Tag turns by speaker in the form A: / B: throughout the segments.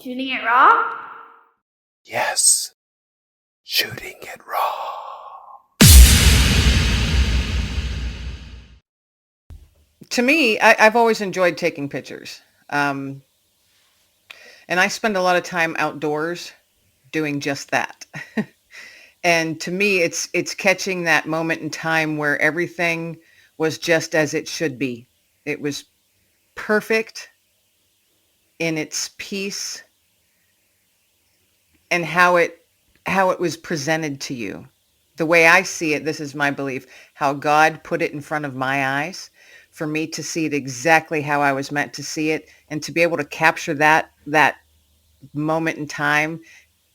A: Shooting it raw?
B: Yes. Shooting it raw.
C: To me, I've always enjoyed taking pictures. And I spend a lot of time outdoors doing just that. And to me, it's catching that moment in time where everything was just as it should be. It was perfect in its peace and how it was presented to you. The way I see it, this is my belief, how God put it in front of my eyes for me to see it exactly how I was meant to see it, and to be able to capture that moment in time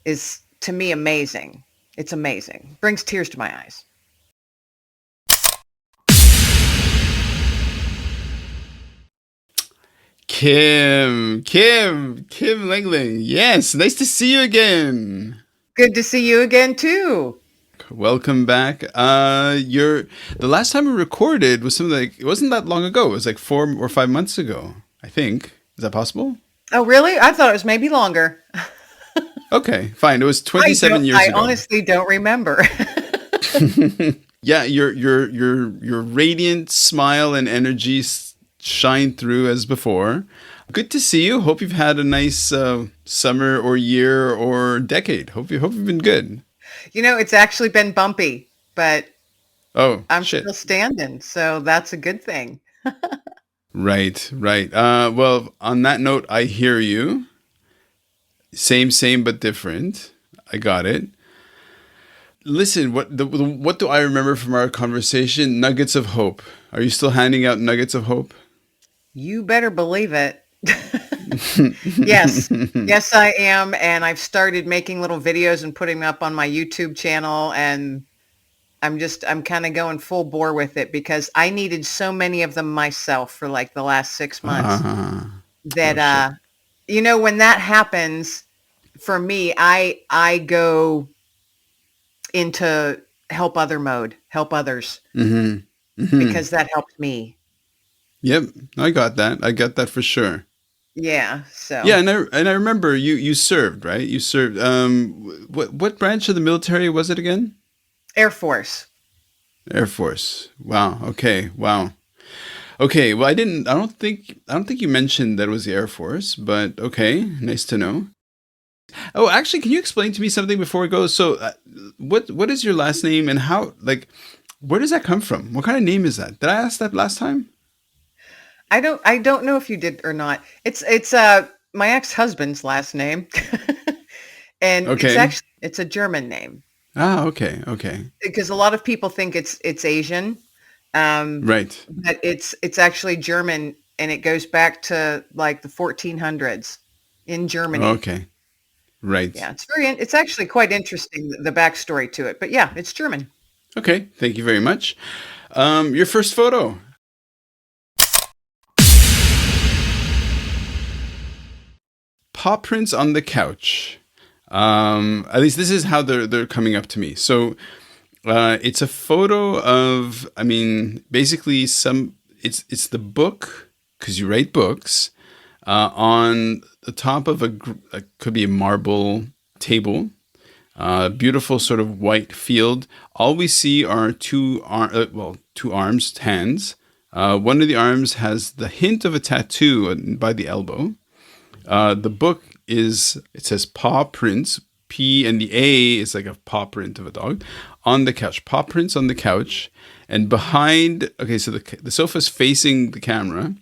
C: is, to me, amazing. It's amazing. Brings tears to my eyes.
B: Kim Lengling. Yes, nice to see you again.
C: Good to see you again too.
B: Welcome back. The last time we recorded was something like, it wasn't that long ago. It was like 4 or 5 months ago, I think. Is that possible?
C: Oh, really? I thought it was maybe longer.
B: Okay, fine. It was 27 years ago.
C: I honestly don't remember.
B: Yeah, your radiant smile and energy shine through as before. Good to see you. Hope you've had a nice summer or year or decade. Hope you've been good.
C: It's actually been bumpy, but I'm
B: shit.
C: still standing, so that's a good thing.
B: Right. Well, on that note, I hear you. Same, but different. I got it. Listen, what do I remember from our conversation? Nuggets of hope. Are you still handing out nuggets of hope?
C: You better believe it. Yes, I am. And I've started making little videos and putting them up on my YouTube channel. And I'm kind of going full bore with it because I needed so many of them myself for like the last 6 months that, when that happens for me, I go into help others because that helped me.
B: Yep, I got that for sure.
C: Yeah. So
B: yeah, and I remember you served, right? You served. What branch of the military was it again?
C: Air Force.
B: Air Force. Wow. Okay. Wow. Okay. Well, I don't think you mentioned that it was the Air Force, but okay. Nice to know. Oh, actually, can you explain to me something before we go? So, what is your last name and how? Like, where does that come from? What kind of name is that? Did I ask that last time?
C: I don't know if you did or not. It's my ex-husband's last name. And
B: Okay.
C: it's a German name.
B: Ah, okay.
C: Because a lot of people think it's Asian.
B: Right.
C: But it's actually German, and it goes back to like the 1400s in Germany.
B: Okay. Right.
C: Yeah, it's actually quite interesting, the backstory to it. But yeah, it's German.
B: Okay. Thank you very much. Your first photo. Pawprints on the couch. At least this is how they're coming up to me. So it's a photo of, basically it's the book, because you write books, on the top of could be a marble table, beautiful sort of white field. All we see are two arms, hands. One of the arms has the hint of a tattoo by the elbow. The book it says Pawprints, P, and the A is like a paw print of a dog, on the couch. Pawprints on the couch, and behind, so the sofa's facing the camera,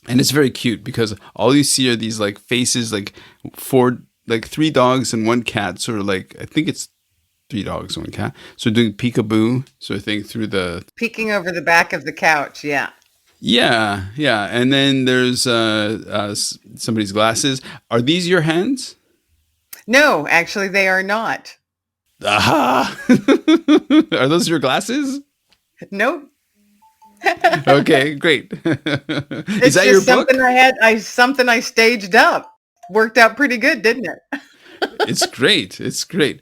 B: and it's very cute because all you see are these like faces, like three dogs and one cat, sort of like, I think it's 3 dogs and 1 cat. So doing peekaboo sort of thing through
C: peeking over the back of the couch. Yeah.
B: Yeah. And then there's somebody's glasses. Are these your hands?
C: No, actually, they are not.
B: Aha! Are those your glasses?
C: Nope.
B: Okay, great. Is that your book?
C: Something I staged up. Worked out pretty good, didn't it?
B: It's great.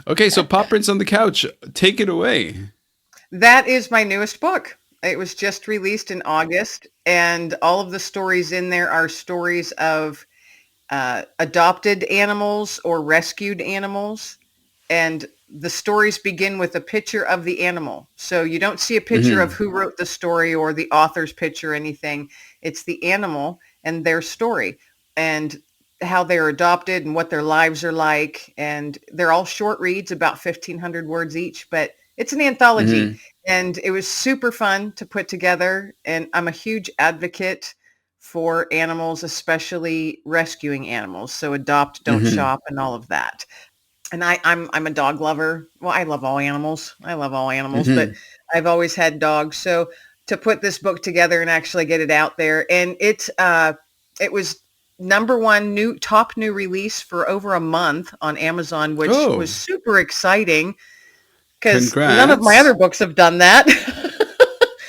B: Okay, so Pawprints on the Couch. Take it away.
C: That is my newest book. It was just released in August, and all of the stories in there are stories of adopted animals or rescued animals. And the stories begin with a picture of the animal. So you don't see a picture of
B: Hmm.
C: who wrote the story or the author's picture or anything. It's the animal and their story and how they're adopted and what their lives are like. And they're all short reads, about 1,500 words each, but it's an anthology.
B: Hmm.
C: And it was super fun to put together. And I'm a huge advocate for animals, especially rescuing animals. So adopt, don't
B: Hmm.
C: shop, and all of that. And I'm a dog lover. Well, I love all animals. I love all animals, but
B: Hmm.
C: I've always had dogs. So to put this book together and actually get it out there, and it was number one top new release for over a month on Amazon, which was
B: Oh,
C: super exciting because none of my
B: congrats.
C: other books have done that.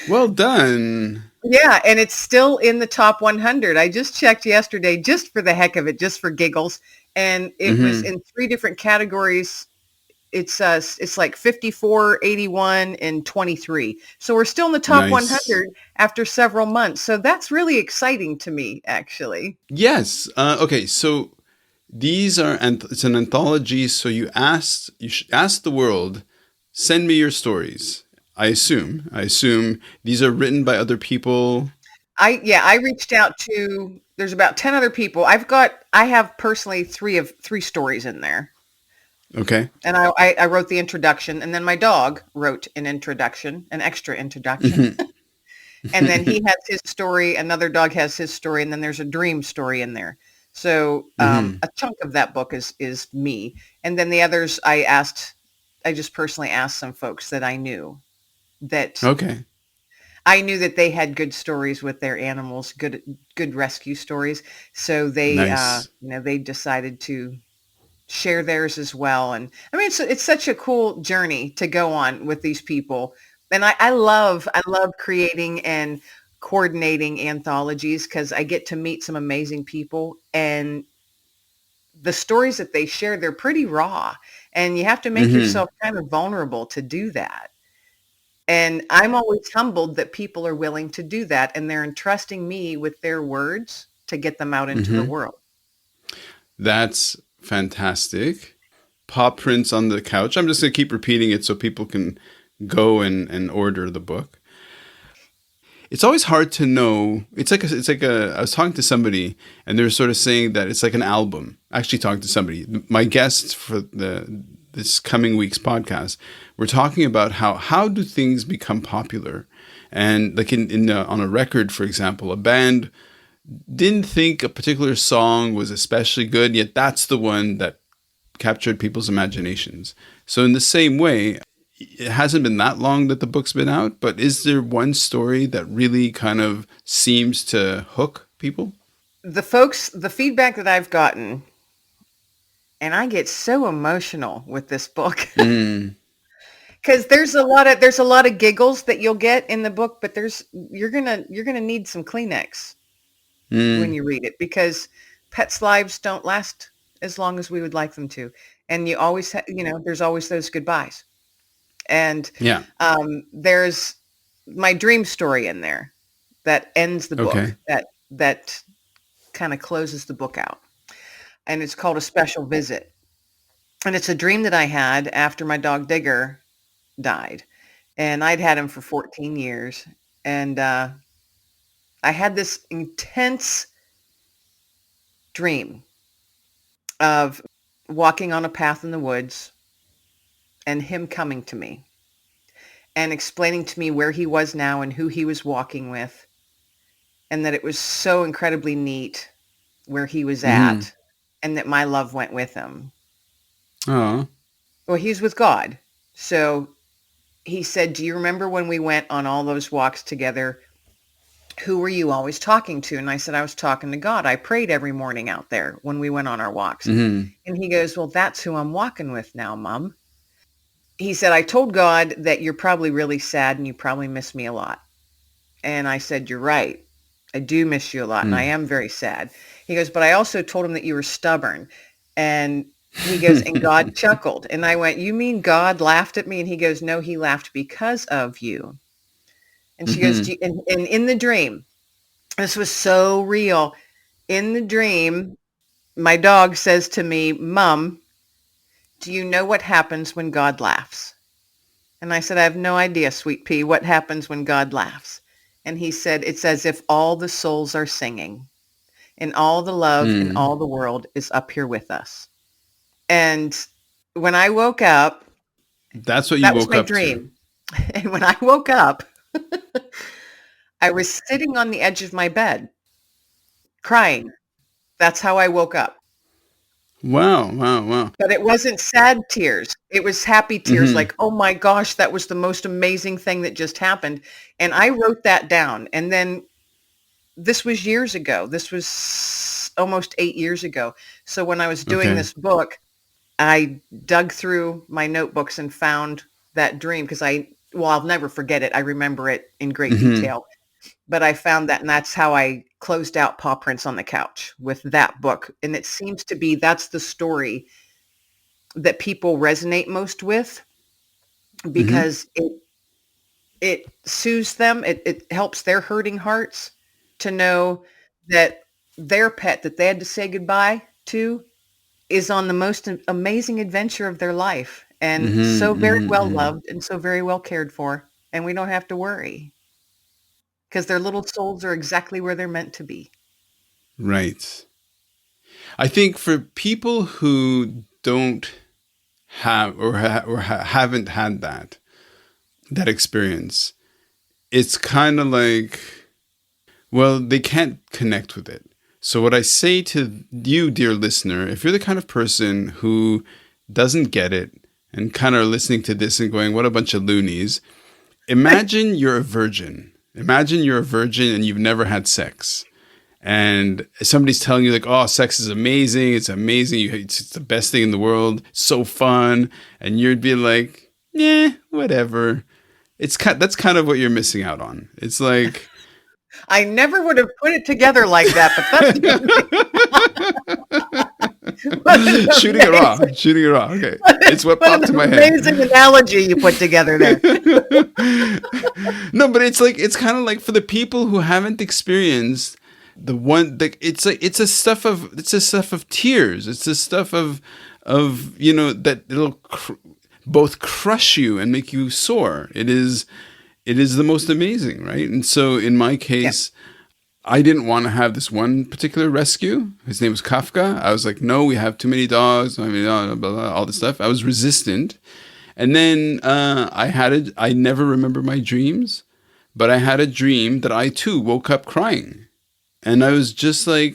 B: Well done.
C: Yeah, and it's still in the top 100. I just checked yesterday just for the heck of it, just for giggles, and it was
B: Hmm.
C: in three different categories. It's like 54, 81, and 23. So we're still in the top
B: Nice.
C: 100 after several months. So that's really exciting to me, actually.
B: Yes. Okay. So these are, and it's an anthology. So you asked the world, send me your stories. I assume these are written by other people.
C: I reached out to, there's about 10 other people. I have personally three stories in there.
B: Okay.
C: And I wrote the introduction, and then my dog wrote an extra introduction.
B: Hmm.
C: And then he has his story, another dog has his story, and then there's a dream story in there. So
B: Hmm.
C: a chunk of that book is me. And then the others I just personally asked some folks that that
B: Okay.
C: I knew that they had good stories with their animals, good rescue stories. So
B: Nice.
C: they decided to share theirs as well. And I mean, it's such a cool journey to go on with these people. And I love creating and coordinating anthologies because I get to meet some amazing people, and the stories that they share, they're pretty raw, and you have to make
B: Hmm.
C: yourself kind of vulnerable to do that. And I'm always humbled that people are willing to do that, and they're entrusting me with their words to get them out into the
B: Hmm.
C: world.
B: That's fantastic. Pawprints on the couch. I'm just gonna keep repeating it so people can go and order the book. It's always hard to know. I was talking to somebody and they were sort of saying that it's like an album. I actually talked to somebody. My guests for this coming week's podcast, we're talking about how do things become popular, and like on a record, for example, a band didn't think a particular song was especially good, yet that's the one that captured people's imaginations. So in the same way, it hasn't been that long that the book's been out, but is there one story that really kind of seems to hook people?
C: The feedback that I've gotten, and I get so emotional with this book
B: Mm.
C: because there's a lot of giggles that you'll get in the book, but you're gonna need some Kleenex when
B: Mm.
C: you read it because pets' lives don't last as long as we would like them to, and there's always those goodbyes. And
B: Yeah.
C: there's my dream story in there that ends the book,
B: Okay.
C: that kind of closes the book out, and it's called A Special Visit. And it's a dream that I had after my dog Digger died. And I'd had him for 14 years. And I had this intense dream of walking on a path in the woods and him coming to me and explaining to me where he was now and who he was walking with, and that it was so incredibly neat where he was
B: Mm-hmm.
C: at, and that my love went with him.
B: Oh.
C: Well, he's with God. So he said, do you remember when we went on all those walks together? Who were you always talking to? And I said, I was talking to God. I prayed every morning out there when we went on our walks.
B: Mm-hmm.
C: And he goes, well, that's who I'm walking with now, Mom. He said, I told God that you're probably really sad and you probably miss me a lot. And I said, you're right. I do miss you a lot. And I am very sad. He goes, but I also told him that you were stubborn. And he goes, and God chuckled. And I went, you mean God laughed at me? And he goes, no, he laughed because of you. And she goes,
B: Mm-hmm.
C: and in the dream, this was so real. In the dream, My dog says to me, "Mom, do you know what happens when God laughs?" And I said, "I have no idea, sweet pea, what happens when God laughs." And he said, "It's as if all the souls are singing and all the love in
B: Hmm.
C: all the world is up here with us." And when I woke up,
B: That's what you
C: that was
B: woke
C: my
B: up to.
C: dream. And when I woke up, I was sitting on the edge of my bed crying. That's how I woke up.
B: Wow, wow, wow.
C: But it wasn't sad tears. It was happy tears
B: Hmm.
C: like, "Oh my gosh, that was the most amazing thing that just happened." And I wrote that down. And then this was years ago. This was almost 8 years ago. So when I was doing
B: Okay.
C: this book, I dug through my notebooks and found that dream because I'll never forget it. I remember it in great
B: Hmm.
C: detail. But I found that, and that's how I closed out Pawprints on the Couch with that book. And it seems to be that's the story that people resonate most with
B: Hmm.
C: because it soothes them. It helps their hurting hearts to know that their pet that they had to say goodbye to is on the most amazing adventure of their life and
B: Hmm.
C: so very well
B: Hmm.
C: loved and so very well cared for. And we don't have to worry because their little souls are exactly where they're meant to be.
B: Right. I think for people who don't have haven't had that experience, it's kind of like, well, they can't connect with it. So what I say to you, dear listener, if you're the kind of person who doesn't get it and kind of listening to this and going, "What a bunch of loonies," imagine you're a virgin. Imagine you're a virgin and you've never had sex. And somebody's telling you like, "Oh, sex is amazing. It's amazing. It's the best thing in the world. So fun." And you'd be like, "Yeah, whatever." That's kind of what you're missing out on. It's like
C: I never would have put it together like that, but that's what an
B: shooting it raw,
C: amazing,
B: shooting it raw. Okay, it's what
C: what an
B: popped in my head.
C: amazing analogy you put together there.
B: No, but it's kind of like for the people who haven't experienced it's a stuff of tears. It's a stuff of that it'll both crush you and make you sore. It is the most amazing, right? And so in my
C: Yeah.
B: case, I didn't want to have this one particular rescue. His name was Kafka. I was like, no, we have too many dogs. I mean, blah, blah, blah, all this stuff. I was resistant. And then I never remember my dreams, but I had a dream that I too woke up crying. And I was just like,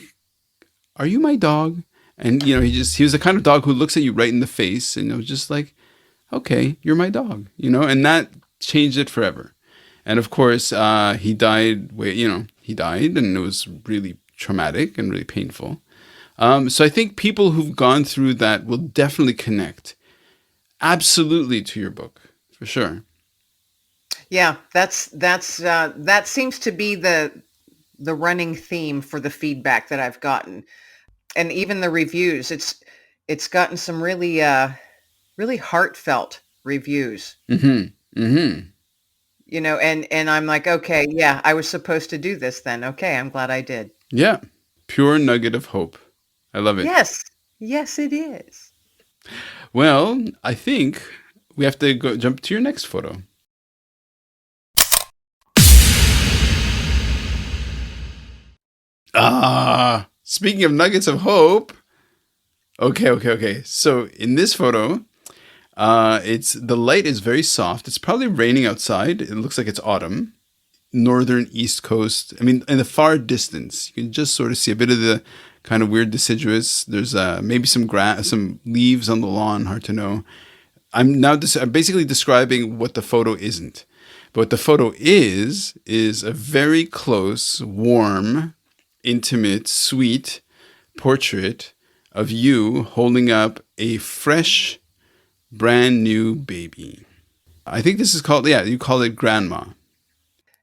B: are you my dog? And, he was the kind of dog who looks at you right in the face. And I was just like, okay, you're my dog, and that changed it forever. And of course, he died. He died, and it was really traumatic and really painful. So I think people who've gone through that will definitely connect absolutely to your book for sure.
C: Yeah, that seems to be the running theme for the feedback that I've gotten. And even the reviews, it's gotten some really heartfelt reviews.
B: Mm-hmm. Mm-hmm.
C: And I'm like, okay, yeah, I was supposed to do this then. Okay, I'm glad I did.
B: Yeah. Pure nugget of hope. I love it.
C: Yes. Yes, it is.
B: Well, I think we have to go jump to your next photo. Speaking of nuggets of hope. Okay, okay, okay. So in this photo, it's the light is very soft. It's probably raining outside. It looks like it's autumn. Northern East Coast. I mean, in the far distance, you can just sort of see a bit of the kind of weird deciduous. There's maybe some grass, some leaves on the lawn. Hard to know. I'm basically describing what the photo isn't. But what the photo is a very close, warm, intimate, sweet portrait of you holding up a fresh, brand new baby. I think this is called, yeah, you call it grandma.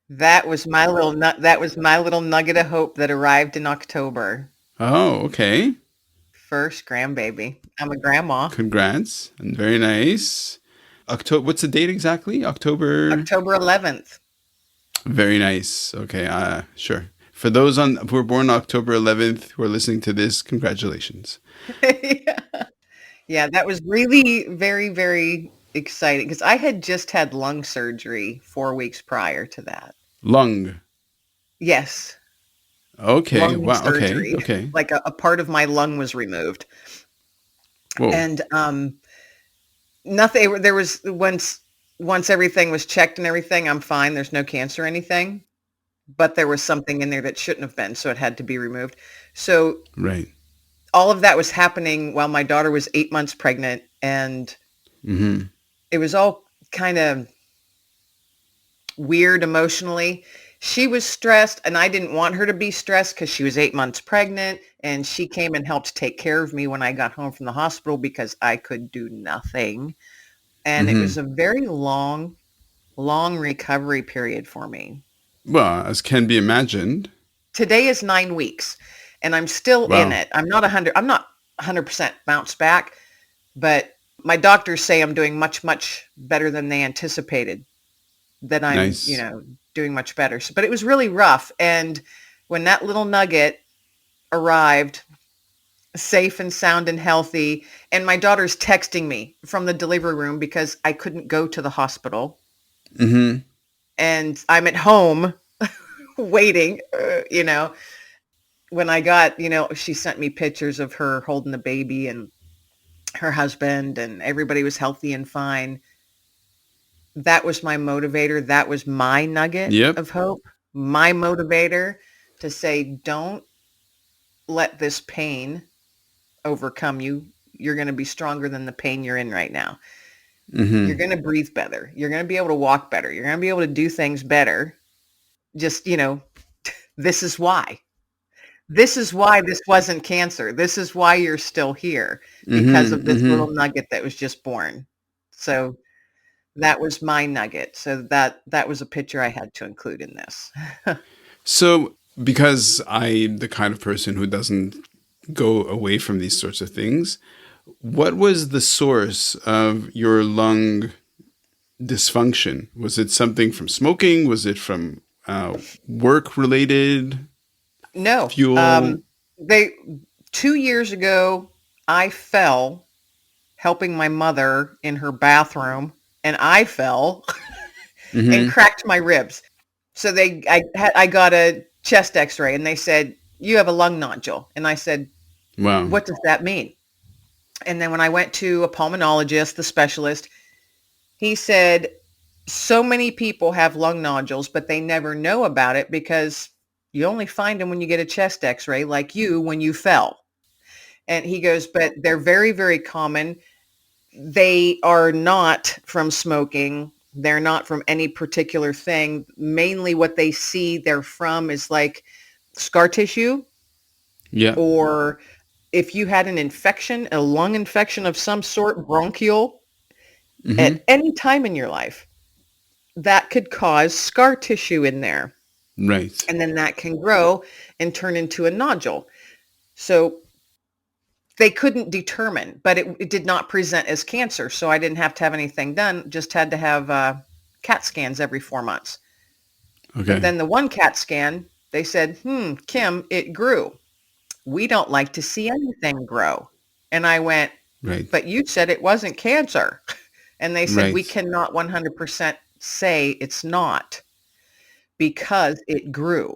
C: That was my little nugget of hope that arrived in October.
B: Oh, okay.
C: First grandbaby. I'm a grandma.
B: Congrats. And very nice. October, what's the date exactly? October.
C: October 11th.
B: Very nice. Okay, sure. For those who were born October 11th who are listening to this, congratulations.
C: Yeah. Yeah, that was really very, very exciting because I had just had lung surgery 4 weeks prior to that.
B: Lung.
C: Yes,
B: Okay.
C: lung
B: Wow. Okay.
C: surgery.
B: Okay.
C: Like a part of my lung was removed.
B: Whoa.
C: And nothing, there was once everything was checked and everything, I'm fine. There's no cancer or anything. But there was something in there that shouldn't have been, so it had to be removed. So
B: Right.
C: all of that was happening while my daughter was 8 months pregnant, and
B: Mm-hmm.
C: it was all kind of weird emotionally. She was stressed, and I didn't want her to be stressed because she was 8 months pregnant, and she came and helped take care of me when I got home from the hospital because I could do nothing. And it
B: Mm-hmm.
C: was a very long, long recovery period for me.
B: Well, as can be imagined.
C: Today is 9 weeks, and I'm still in
B: Wow.
C: it. I'm not 100% bounced back, but my doctors say I'm doing much, much better than they anticipated, that I'm,
B: Nice.
C: doing much better. So, but it was really rough. And when that little nugget arrived, safe and sound and healthy, and my daughter's texting me from the delivery room because I couldn't go to the hospital,
B: Mm-hmm.
C: and I'm at home waiting, when I got, she sent me pictures of her holding the baby and her husband, and everybody was healthy and fine. That was my motivator. That was my nugget
B: Yep.
C: of hope, my motivator to say, don't let this pain overcome you. You're going to be stronger than the pain you're in right now. You're
B: Mm-hmm.
C: going to breathe better. You're going to be able to walk better. You're going to be able to do things better. Just, this is why. This is why this wasn't cancer. This is why you're still here, because
B: Mm-hmm.
C: of this
B: Mm-hmm.
C: little nugget that was just born. So that was my nugget. So that was a picture I had to include in this.
B: So, because I'm the kind of person who doesn't go away from these sorts of things, what was the source of your lung dysfunction? Was it something from smoking? Was it from work related
C: No,
B: fuel?
C: they 2 years ago, I fell helping my mother in her bathroom, and I fell and
B: Mm-hmm.
C: cracked my ribs. So I got a chest X-ray, and they said you have a lung nodule, and I said,
B: Wow.
C: what does that mean? And then when I went to a pulmonologist, the specialist, he said, so many people have lung nodules, but they never know about it because you only find them when you get a chest X-ray, like you when you fell. And he goes, but they're very, very common. They are not from smoking. They're not from any particular thing. Mainly what they see they're from is like scar tissue,
B: Yeah.
C: or if you had an infection, a lung infection of some sort, bronchial,
B: Mm-hmm.
C: at any time in your life, that could cause scar tissue in there.
B: Right.
C: And then that can grow and turn into a nodule. So they couldn't determine, but it did not present as cancer. So I didn't have to have anything done, just had to have CAT scans every 4 months. But
B: Okay.
C: then the one CAT scan, they said, Kim, it grew. We don't like to see anything grow. And I went,
B: Right.
C: but you said it wasn't cancer. And they said, we
B: Right.
C: cannot 100% say it's not because it grew.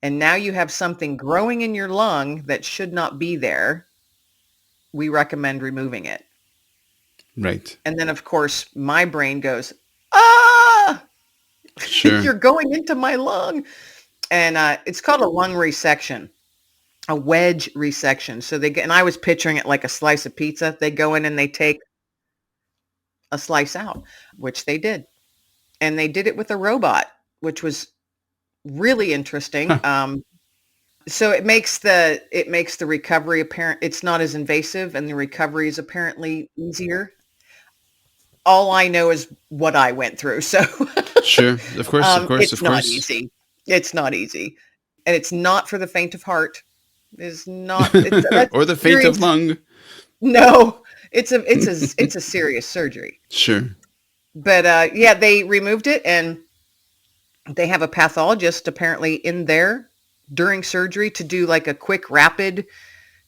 C: And now you have something growing in your lung that should not be there. We recommend removing it.
B: Right.
C: And then, of course, my brain goes, ah,
B: Sure.
C: you're going into my lung. And it's called a lung resection, a wedge resection. So and I was picturing it like a slice of pizza. They go in and they take a slice out, which they did. And they did it with a robot, which was really interesting.
B: Huh.
C: So it makes the recovery apparent. It's not as invasive, and the recovery is apparently easier. All I know is what I went through. So
B: Sure. Of course. Of course.
C: it's
B: Of
C: not
B: course.
C: easy. It's not easy, and it's not for the faint of heart. Is not. That
B: Or the fate of
C: serious.
B: lung.
C: No, it's a serious surgery.
B: Sure.
C: But yeah, they removed it, and they have a pathologist apparently in there during surgery to do like a quick rapid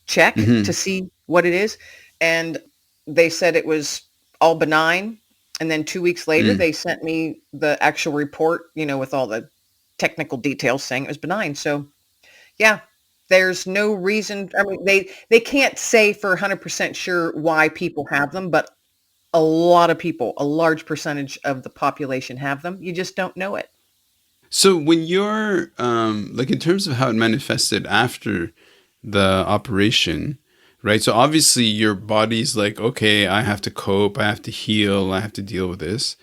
C: check to
B: Hmm.
C: see what it is. And they said it was all benign. And then 2 weeks later,
B: Mm.
C: they sent me the actual report, with all the technical details saying it was benign. So yeah, there's no reason. I mean, they can't say for 100% sure why people have them, but a lot of people, a large percentage of the population have them. You just don't know it.
B: So when you're like in terms of how it manifested after the operation, right? So obviously your body's like, okay, I have to cope, I have to heal, I have to deal with this.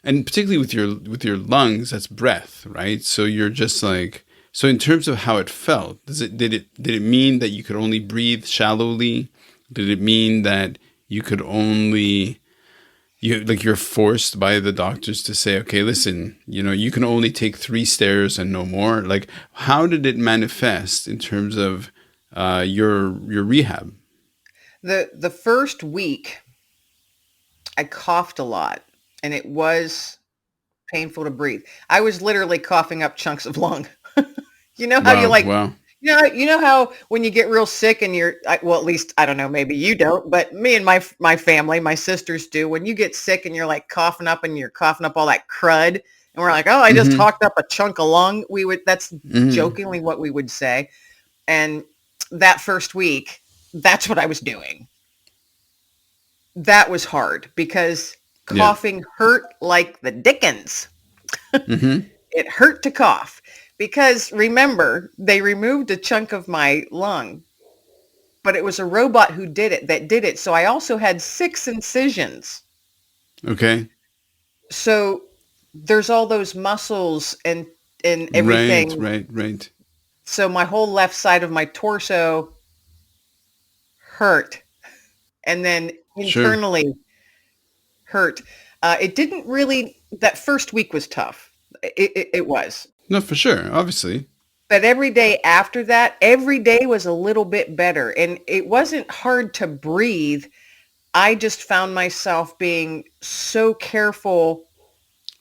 B: And particularly with your lungs, that's breath, right? So you're just like, so in terms of how it felt, did it mean that you could only breathe shallowly? Did it mean that you could only you're forced by the doctors to say, okay, listen, you can only take 3 stairs and no more? Like, how did it manifest in terms of your rehab?
C: The first week, I coughed a lot, and it was painful to breathe. I was literally coughing up chunks of lung. You know how you
B: Wow,
C: like,
B: wow.
C: how when you get real sick and well, at least I don't know, maybe you don't, but me and my family, my sisters do. When you get sick and you're like coughing up and you're coughing up all that crud, and we're like, oh, I just
B: Mm-hmm.
C: hawked up a chunk of lung. That's
B: Mm-hmm.
C: jokingly what we would say. And that first week, that's what I was doing. That was hard because
B: Yeah.
C: coughing hurt like the dickens.
B: Mm-hmm.
C: It hurt to cough because remember, they removed a chunk of my lung, but it was a robot who did it. So I also had 6 incisions.
B: Okay.
C: So there's all those muscles and
B: Right,
C: everything.
B: right, right.
C: So my whole left side of my torso hurt, and then
B: Sure.
C: internally hurt. It didn't really. That first week was tough. It was.
B: No, for sure. Obviously.
C: But every day after that, every day was a little bit better. And it wasn't hard to breathe. I just found myself being so careful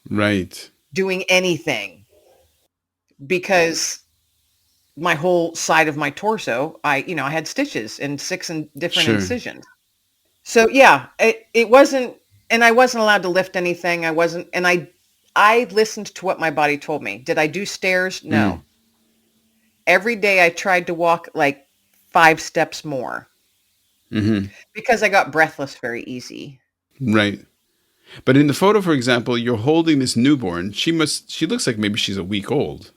B: Right.
C: doing anything because my whole side of my torso, I had stitches and different
B: Sure.
C: incisions. So yeah, it wasn't, and I wasn't allowed to lift anything. I wasn't, and I listened to what my body told me. Did I do stairs?
B: Mm.
C: No. Every day I tried to walk like 5 steps more
B: Mm-hmm.
C: because I got breathless very easy.
B: Right. But in the photo, for example, you're holding this newborn. She looks like maybe she's a week old.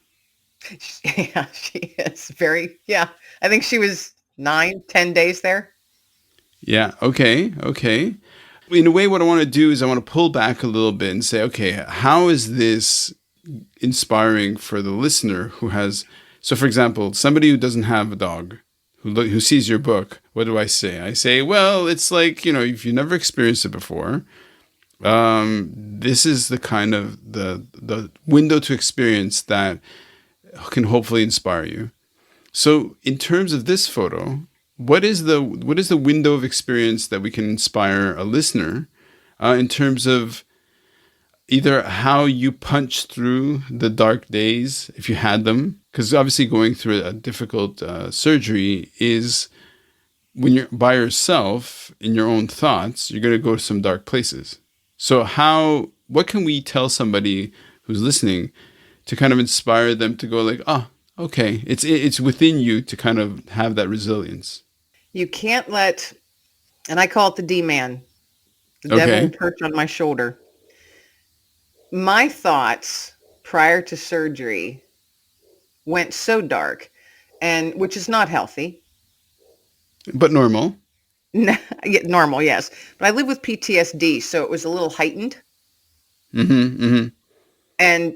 C: Yeah, she is very, yeah. I think she was 9, 10 days there.
B: Yeah. Okay. Okay. In a way, what I want to do is I want to pull back a little bit and say, okay, how is this inspiring for the listener who has, so for example, somebody who doesn't have a dog, who sees your book, what do I say? I say, well, it's like, if you never experienced it before, this is the kind of the window to experience that can hopefully inspire you. So in terms of this photo, what is the window of experience that we can inspire a listener in terms of either how you punch through the dark days if you had them, because obviously going through a difficult surgery is when you're by yourself in your own thoughts, you're going to go to some dark places. So what can we tell somebody who's listening to kind of inspire them to go like, oh, okay, it's within you to kind of have that resilience.
C: You can't let, and I call it the D-man, the devil who
B: Okay.
C: perched on my shoulder. My thoughts prior to surgery went so dark, and which is not healthy.
B: But normal.
C: Yeah, normal, yes. But I live with PTSD, so it was a little heightened.
B: Mm-hmm. Mm-hmm.
C: And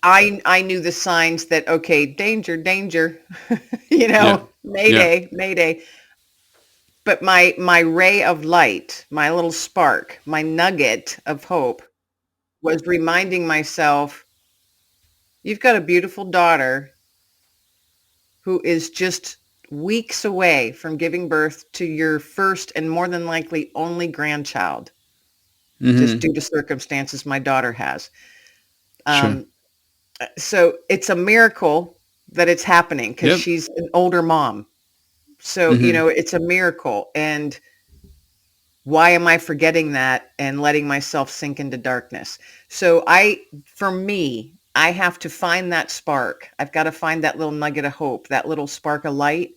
C: I knew the signs that, okay, danger, danger,
B: Yeah. Yeah.
C: mayday, mayday. But my ray of light, my little spark, my nugget of hope was reminding myself, you've got a beautiful daughter who is just weeks away from giving birth to your first and more than likely only grandchild, just
B: Mm-hmm.
C: due to circumstances my daughter has.
B: Sure.
C: Um, so it's a miracle. that it's happening because
B: Yep.
C: she's an older mom. So,
B: Hmm.
C: it's a miracle. And why am I forgetting that and letting myself sink into darkness? So for me, I have to find that spark. I've got to find that little nugget of hope, that little spark of light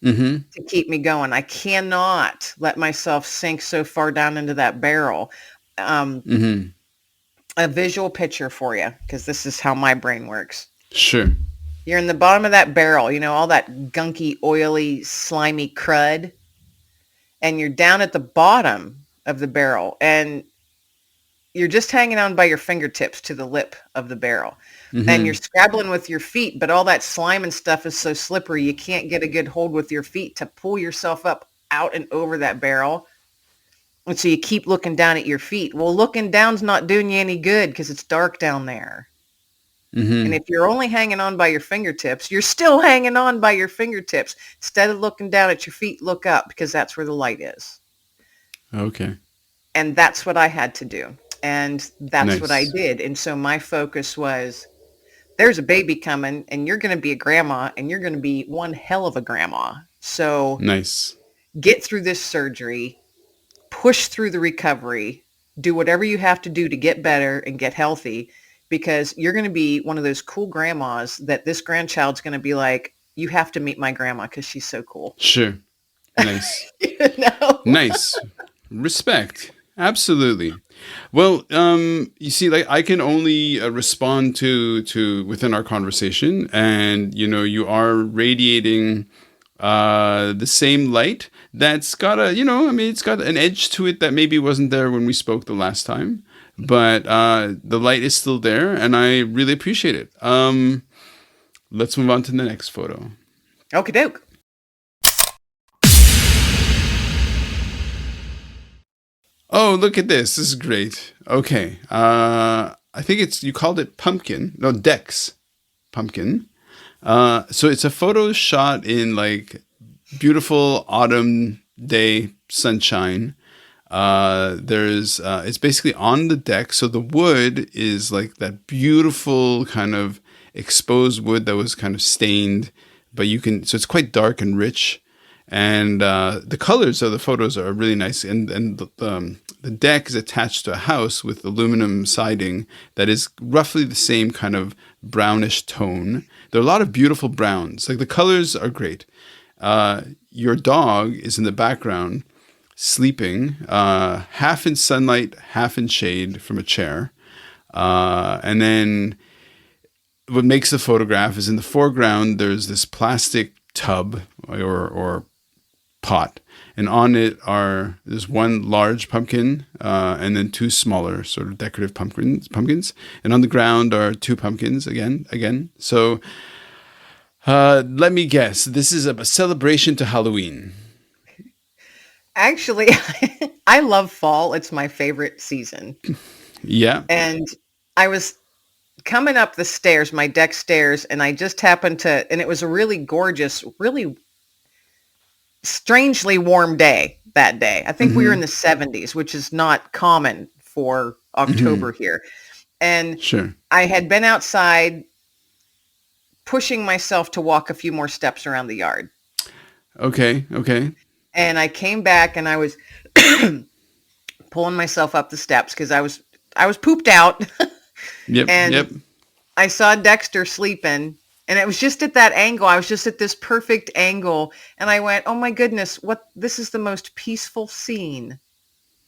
B: Hmm.
C: to keep me going. I cannot let myself sink so far down into that barrel. Um,
B: Hmm.
C: a visual picture for you, because this is how my brain works.
B: Sure.
C: You're in the bottom of that barrel, all that gunky, oily, slimy crud, and you're down at the bottom of the barrel, and you're just hanging on by your fingertips to the lip of the barrel. And you're
B: Hmm.
C: scrabbling with your feet, but all that slime and stuff is so slippery, you can't get a good hold with your feet to pull yourself up out and over that barrel. And so you keep looking down at your feet. Well, looking down's not doing you any good because it's dark down there. And
B: Hmm.
C: if you're only hanging on by your fingertips, you're still hanging on by your fingertips. Instead of looking down at your feet, look up because that's where the light is.
B: Okay.
C: And that's what I had to do. And that's what I
B: Nice.
C: did. And so my focus was, there's a baby coming and you're going to be a grandma and you're going to be one hell of a grandma. So
B: Nice.
C: get through this surgery, push through the recovery, do whatever you have to do to get better and get healthy, because you're going to be one of those cool grandmas that this grandchild's going to be like, you have to meet my grandma because she's so cool.
B: Sure. Nice.
C: you know?
B: Nice. Respect. Absolutely. Well, you see, like I can only respond to within our conversation, and you are radiating the same light that's got I mean, it's got an edge to it that maybe wasn't there when we spoke the last time, but the light is still there, and I really appreciate it. Let's move on to the next photo.
C: Okie doke.
B: Oh, look at this. This is great. Okay. I think you called it pumpkin. No, Dex pumpkin. So it's a photo shot in like beautiful autumn day sunshine. It's basically on the deck. So the wood is like that beautiful kind of exposed wood that was kind of stained, so it's quite dark and rich. And the colors of the photos are really nice. And the deck is attached to a house with aluminum siding that is roughly the same kind of brownish tone. There are a lot of beautiful browns. Like the colors are great. Your dog is in the background sleeping, half in sunlight, half in shade from a chair. And then what makes the photograph is in the foreground, there's this plastic tub or pot. And on it there's one large pumpkin, and then two smaller sort of decorative pumpkins. And on the ground are two pumpkins again. So let me guess. This is a celebration to Halloween.
C: Actually, I love fall. It's my favorite season.
B: Yeah.
C: And I was coming up the stairs, my deck stairs, and I just happened to, and it was a really gorgeous, really strangely warm day that day. I think we were in
B: Mm-hmm.
C: the 70s, which is not common for
B: Mm-hmm.
C: October here. And
B: Sure.
C: I had been outside pushing myself to walk a few more steps around the yard.
B: Okay. Okay.
C: And I came back and I was pulling myself up the steps because I was pooped out.
B: Yep.
C: And
B: Yep.
C: I saw Dexter sleeping, and it was just at that angle. I was just at this perfect angle, and I went, "Oh my goodness, this is the most peaceful scene.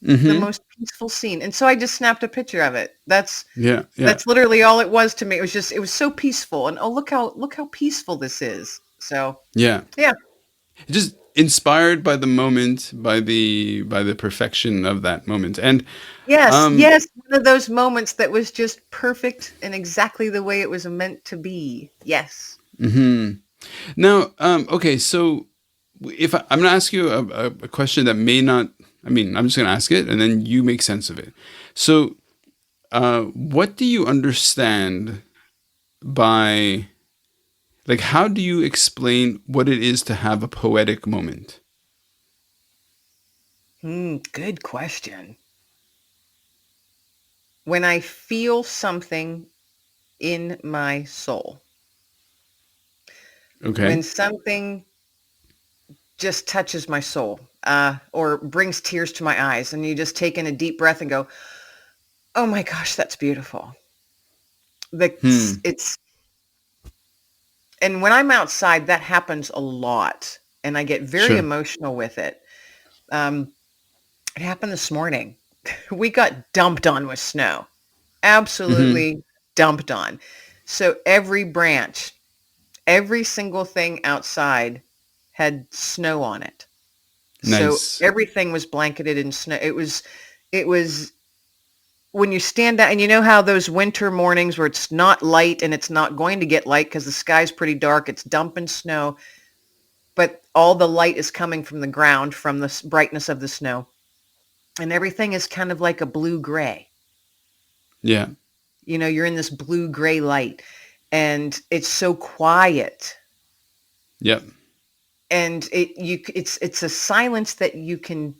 C: The
B: Mm-hmm.
C: most peaceful scene." And so I just snapped a picture of it. That's
B: Yeah. Yeah.
C: that's literally all it was to me. It was so peaceful, and oh, look how peaceful this is. So,
B: Yeah.
C: yeah.
B: Just inspired by the moment, by the perfection of that moment. And
C: Yes,
B: um
C: yes, one of those moments that was just perfect and exactly the way it was meant to be. Yes.
B: now okay, so if I'm going to ask you a question that may not, I mean, I'm just going to ask it and then you make sense of it. So what do you understand by, like, how do you explain what it is to have a poetic moment?
C: Good question. When I feel something in my soul.
B: Okay.
C: When something just touches my soul, or brings tears to my eyes, and you just take in a deep breath and go, "Oh my gosh, that's beautiful."
B: Hmm.
C: It's and when I'm outside, that happens a lot, and I get very
B: Sure.
C: emotional with it. Um, it happened this morning. We got dumped on with snow,
B: Hmm.
C: absolutely dumped on. So every branch, every single thing outside had snow on it. So
B: Nice.
C: everything was blanketed in snow. It was when you stand out, and you know how those winter mornings where it's not light and it's not going to get light because the sky's pretty dark, it's dumping snow, but all the light is coming from the ground from the brightness of the snow. And everything is kind of like a blue gray.
B: Yeah.
C: You know, you're in this blue gray light and it's so quiet.
B: Yep.
C: And it's a silence that you can,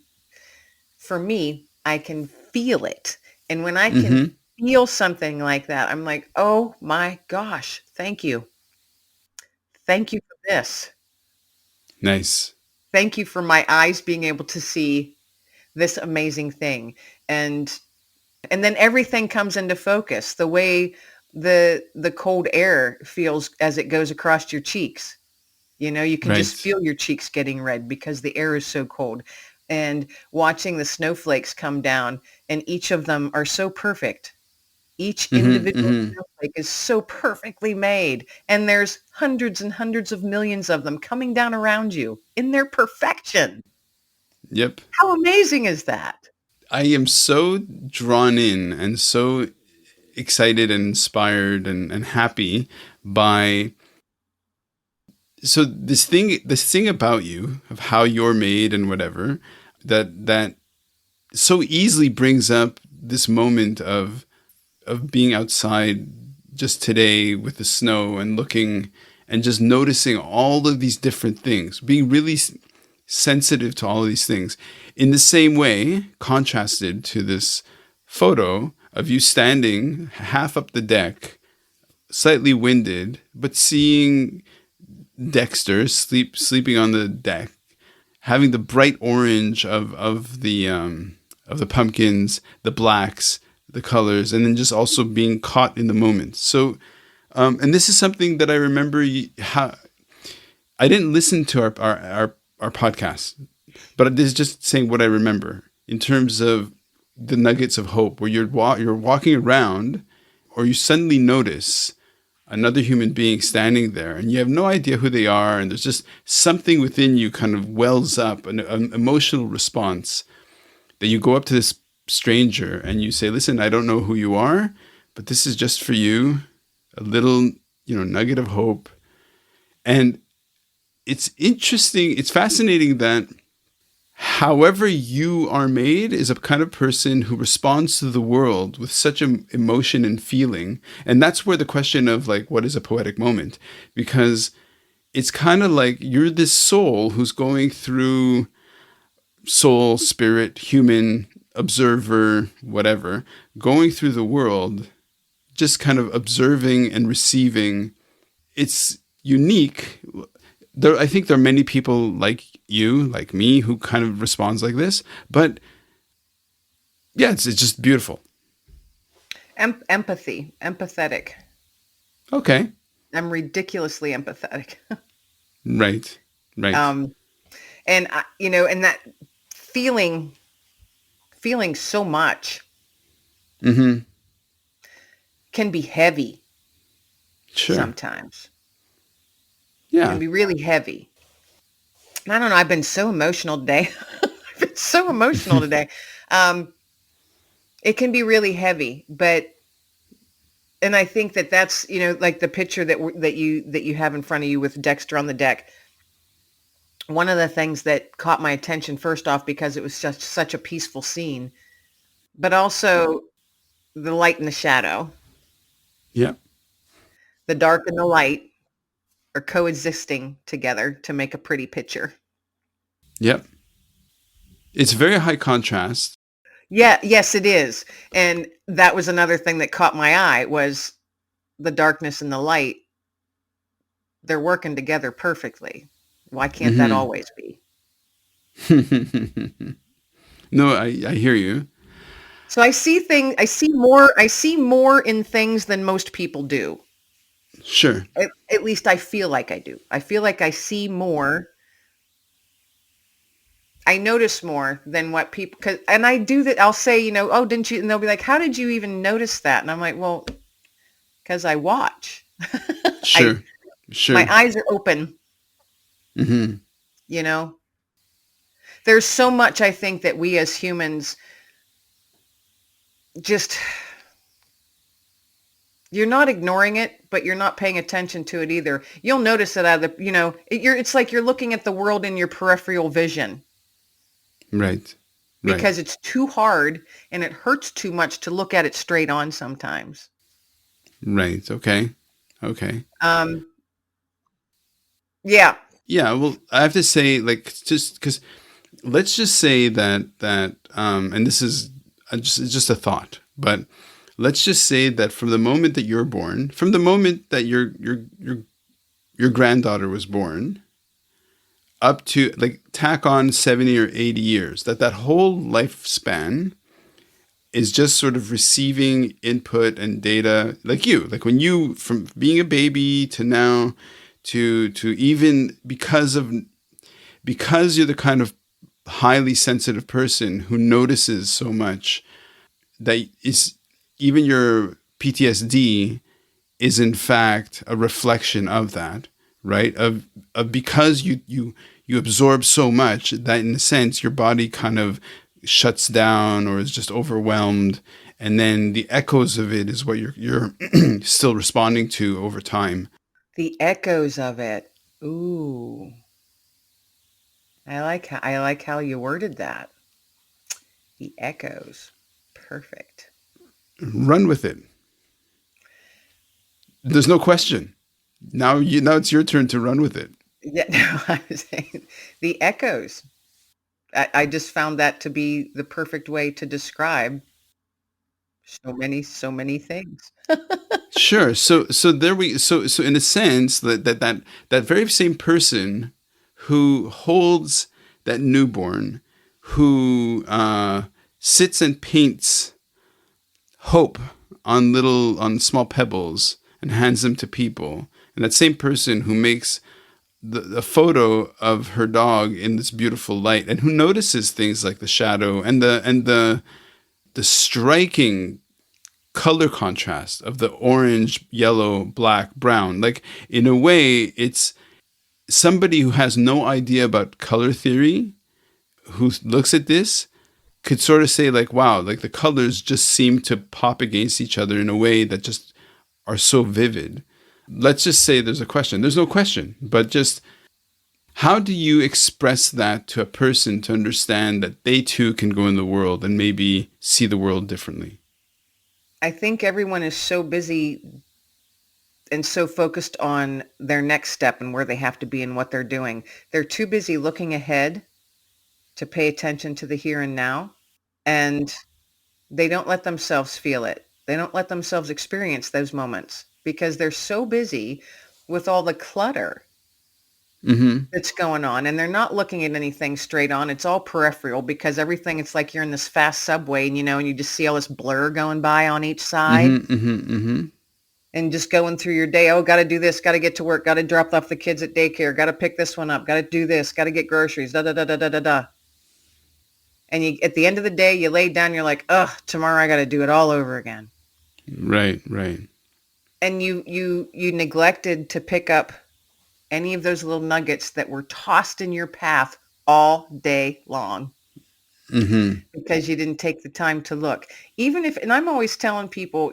C: for me, I can feel it. And when I can
B: Hmm.
C: feel something like that, I'm like, oh my gosh, thank you. Thank you for this.
B: Nice.
C: Thank you for my eyes being able to see this amazing thing. And then everything comes into focus. The way the cold air feels as it goes across your cheeks. You know, you can just
B: Right.
C: feel your cheeks getting red because the air is so cold. And watching the snowflakes come down, and each of them are so perfect. Each
B: Hmm.
C: individual
B: Hmm.
C: snowflake is so perfectly made, and there's hundreds and hundreds of millions of them coming down around you in their perfection.
B: Yep.
C: How amazing is that?
B: I am so drawn in and so excited and inspired and happy by this thing about you of how you're made and whatever that so easily brings up this moment of being outside just today with the snow and looking and just noticing all of these different things, being really sensitive to all of these things in the same way contrasted to this photo of you standing half up the deck, slightly winded, but seeing Dexter sleeping on the deck, having the bright orange of the pumpkins, the blacks, the colors, and then just also being caught in the moment. So, and this is something that I remember. How I didn't listen to our podcast, but this is just saying what I remember in terms of the nuggets of hope, where you're walking around, or you suddenly notice another human being standing there and you have no idea who they are, and there's just something within you kind of wells up, an emotional response, that you go up to this stranger and you say, listen, I don't know who you are, but this is just for you, a little, nugget of hope. And it's interesting, it's fascinating that however you are made is a kind of person who responds to the world with such emotion and feeling. And that's where the question of like, what is a poetic moment? Because it's kind of like you're this soul who's going through, soul, spirit, human, observer, whatever, going through the world, just kind of observing and receiving. It's unique. I think there are many people like you, like me, who kind of responds like this. But yeah, it's just beautiful.
C: Empathy, empathetic.
B: Okay.
C: I'm ridiculously empathetic.
B: Right. Right.
C: um, and and that feeling, feeling so much
B: Mm-hmm.
C: can be heavy
B: Sure.
C: sometimes. Can
B: Yeah.
C: be really heavy. And I don't know. I've been so emotional today. I've been so emotional today. Um, it can be really heavy, but and I think that that's like the picture that you have in front of you with Dexter on the deck. One of the things that caught my attention first off because it was just such a peaceful scene, but also the light and the shadow,
B: Yeah.
C: the dark and the light are coexisting together to make a pretty picture.
B: Yeah. It's very high contrast.
C: Yeah, yes, it is. And that was another thing that caught my eye was the darkness and the light they're working together perfectly. Why can't that
B: Hmm.
C: always be?
B: No, I hear you.
C: So I see more in things than most people do.
B: Sure.
C: At least I feel like I do. I feel like I see more. I notice more than what people, cause, and I do that. I'll say, oh, didn't you? And they'll be like, how did you even notice that? And I'm like, well, because I watch. I
B: Sure.
C: My
B: Sure.
C: eyes are open.
B: Hmm.
C: You know, there's so much I think that we as humans just, you're not ignoring it, but you're not paying attention to it either. You'll notice it out of the, it's like you're looking at the world in your peripheral vision
B: Right. Right.
C: because it's too hard and it hurts too much to look at it straight on sometimes.
B: Right. Okay. Okay.
C: Um, yeah,
B: Yeah. Well, I have to say, like, just because let's just say and this is it's just a thought, but let's just say that from the moment that you're born, from the moment that your granddaughter was born, up to like tack on 70 or 80 years, that whole lifespan is just sort of receiving input and data, like when you, from being a baby to now, to even because you're the kind of highly sensitive person who notices so much, that is, even your PTSD is in fact a reflection of that, right? Of because you absorb so much that in a sense your body kind of shuts down or is just overwhelmed, and then the echoes of it is what you're still responding to over time.
C: the echoes of it. Ooh, I like how you worded that. The echoes. Perfect.
B: Run with it. There's no question. Now it's your turn to run with it.
C: Yeah, no, I was saying the echoes. I just found that to be the perfect way to describe so many things.
B: Sure. So there we so in a sense that very same person who holds that newborn, who sits and paints hope on small pebbles and hands them to people, and that same person who makes the photo of her dog in this beautiful light, and who notices things like the shadow and the striking color contrast of the orange, yellow, black, brown. Like, in a way, it's somebody who has no idea about color theory who looks at this could sort of say, like, wow, like the colors just seem to pop against each other in a way that just are so vivid. Let's just say there's a question. There's no question, but just how do you express that to a person to understand that they too can go in the world and maybe see the world differently?
C: I think everyone is so busy and so focused on their next step and where they have to be and what they're doing. They're too busy looking ahead to pay attention to the here and now. And they don't let themselves feel it. They don't let themselves experience those moments because they're so busy with all the clutter
B: Mm-hmm.
C: that's going on, and they're not looking at anything straight on. It's all peripheral because everything, it's like you're in this fast subway and and you just see all this blur going by on each side
B: Mm-hmm. Mm-hmm. Mm-hmm.
C: and just going through your day. Oh, got to do this, got to get to work, got to drop off the kids at daycare, got to pick this one up, got to do this, got to get groceries, da da da da da da da. And you, at the end of the day, you lay down, you're like, ugh, tomorrow I got to do it all over again.
B: Right, right.
C: And you neglected to pick up any of those little nuggets that were tossed in your path all day long
B: Mm-hmm.
C: because you didn't take the time to look. Even if, and I'm always telling people,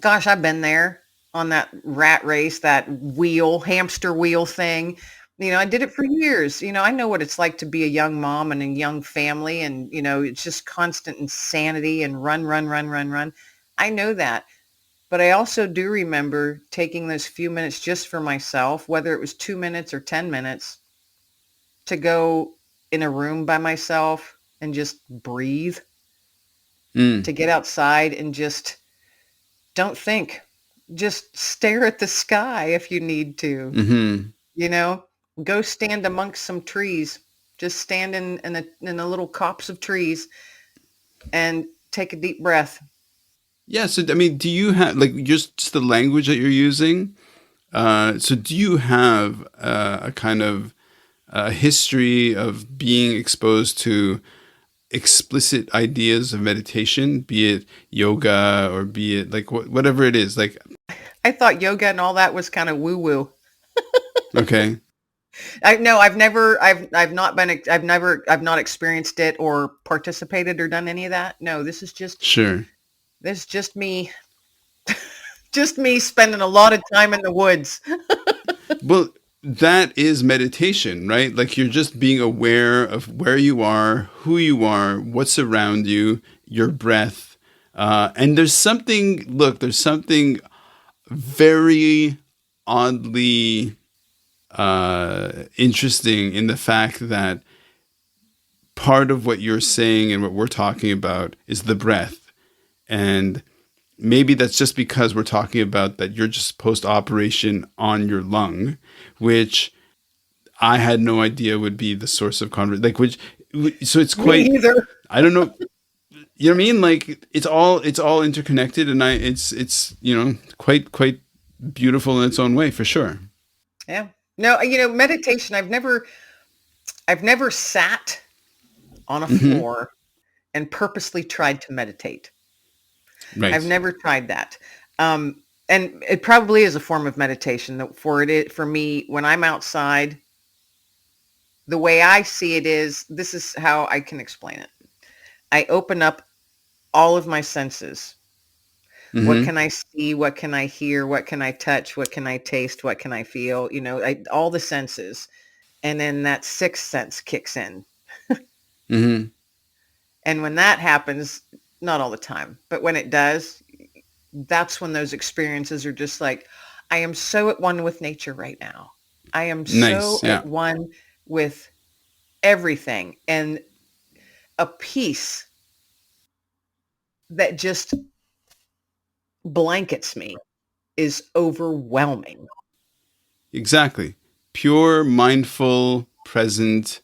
C: gosh, I've been there on that rat race, that wheel, hamster wheel thing. I did it for years. I know what it's like to be a young mom and a young family. And, it's just constant insanity and run, run, run, run, run. I know that. But I also do remember taking those few minutes just for myself, whether it was 2 minutes or 10 minutes, to go in a room by myself and just breathe,
B: Mm.
C: to get outside and just don't think. just stare at the sky if you need to,
B: Mm-hmm.
C: you know, go stand amongst some trees, just stand in a little copse of trees and take a deep breath.
B: Yeah. So, I mean, do you have like just the language that you're using? So, do you have a kind of history of being exposed to explicit ideas of meditation, be it yoga or be it like whatever it is? Like,
C: I thought yoga and all that was kind of woo woo.
B: okay,
C: I no, I've not been, I've not experienced it or participated or done any of that. No,
B: sure.
C: this is just me spending a lot of time in the woods.
B: Well, that is meditation, right? Like you're just being aware of where you are, who you are, what's around you, your breath. And there's something very oddly interesting in the fact that part of what you're saying and what we're talking about is the breath. And maybe that's just because we're talking about that you're just post operation on your lung, which I had no idea would be the source of conversation. Like, so it's
C: Me
B: quite,
C: either.
B: I don't know. You know what I mean? Like it's all interconnected and it's, quite beautiful in its own way for sure.
C: Yeah. No, meditation, I've never sat on a
B: Hmm.
C: floor and purposely tried to meditate. I've
B: Right.
C: never tried that. And it probably is a form of meditation for me when I'm outside. The way I see it is, this is how I can explain it. I open up all of my senses. What
B: Hmm.
C: can I see? What can I hear? What can I touch? What can I taste? What can I feel? All the senses. And then that sixth sense kicks in.
B: Hmm.
C: And when that happens, not all the time, but when it does, that's when those experiences are just like, I am so at one with nature right now. I am so
B: Nice.
C: at
B: Yeah.
C: one with everything, and a peace that just blankets me is overwhelming.
B: Exactly. Pure, mindful, present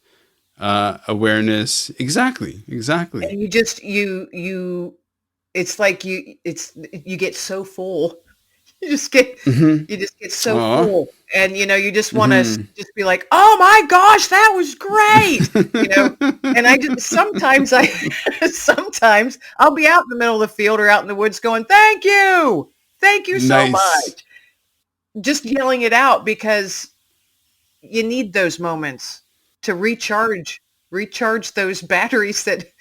B: awareness. Exactly. Exactly.
C: And it's like you get so full. You just get
B: Hmm.
C: you just get so
B: Aw.
C: full, and you just want to
B: Hmm.
C: just be like, "Oh my gosh, that was great!" You know. And I just sometimes I sometimes I'll be out in the middle of the field or out in the woods going, thank you so
B: Nice.
C: much," just yelling it out because you need those moments to recharge those batteries that